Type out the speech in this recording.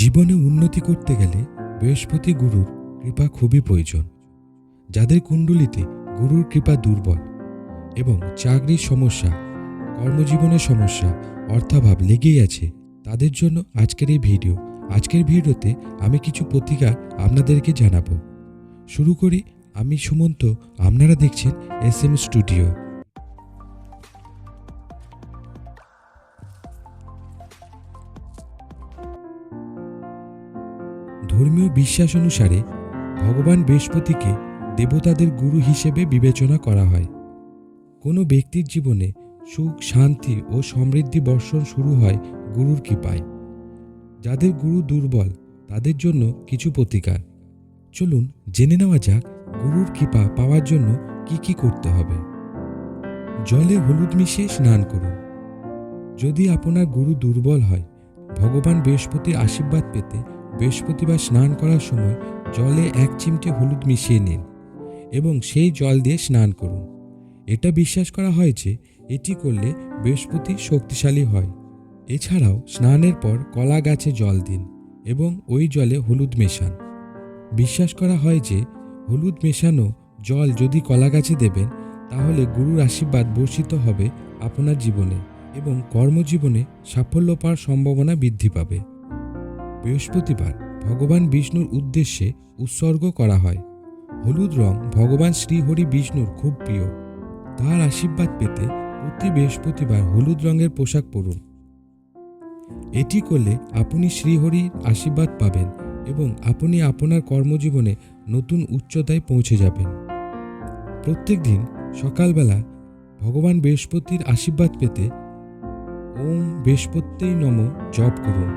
জীবনে উন্নতি করতে গেলে বৃহস্পতি গুরুর কৃপা খুবই প্রয়োজন। যাদের কুণ্ডলিতে গুরুর কৃপা দুর্বল এবং চাকরির সমস্যা, কর্মজীবনের সমস্যা, অর্থাভাব লেগেই আছে, তাদের জন্য আজকের এই ভিডিও। আজকের ভিডিওতে আমি কিছু প্রতিকার আপনাদেরকে জানাবো। শুরু করি। আমি সুমন্ত, আপনারা দেখছেন SM স্টুডিও। ধর্মীয় বিশ্বাস অনুসারে ভগবান বৃহস্পতিকে দেবতাদের গুরু হিসেবে বিবেচনা করা হয়। কোনো ব্যক্তির জীবনে সুখ, শান্তি ও সমৃদ্ধি বর্ষণ শুরু হয় গুরুর কৃপায়। যাদের গুরু দুর্বল তাদের জন্য কিছু প্রতিকার। চলুন জেনে নেওয়া যাক গুরুর কৃপা পাওয়ার জন্য কি কি করতে হবে। জলে হলুদ মিশিয়ে স্নান করুন। যদি আপনার গুরু দুর্বল হয়, ভগবান বৃহস্পতির আশীর্বাদ পেতে বৃহস্পতিবার স্নান করার সময় জলে 1 চিমটে হলুদ মিশিয়ে নিন এবং সেই জল দিয়ে স্নান করুন। এটা বিশ্বাস করা হয় যে এটি করলে বৃহস্পতি শক্তিশালী হয়। এছাড়াও স্নানের পর কলা গাছে জল দিন এবং ওই জলে হলুদ মেশান। বিশ্বাস করা হয় যে হলুদ মেশানো জল যদি কলা গাছে দেবেন, তাহলে গুরুর আশীর্বাদ বর্ষিত হবে আপনার জীবনে এবং কর্মজীবনে সাফল্য পাওয়ার সম্ভাবনা বৃদ্ধি পাবে। বৃহস্পতিবার ভগবান বিষ্ণুর উদ্দেশ্যে উৎসর্গ করা হয়। হলুদ রং ভগবান শ্রীহরি বিষ্ণুর খুব প্রিয়। তার আশীর্বাদ পেতে প্রতি বৃহস্পতিবার হলুদ রঙের পোশাক পরুন। এটি করলে আপনি শ্রীহরির আশীর্বাদ পাবেন এবং আপনি আপনার কর্মজীবনে নতুন উচ্চতায় পৌঁছে যাবেন। প্রত্যেক দিন সকালবেলা ভগবান বৃহস্পতির আশীর্বাদ পেতে ওম বৃহস্পত্যৈ নমঃ জপ করুন।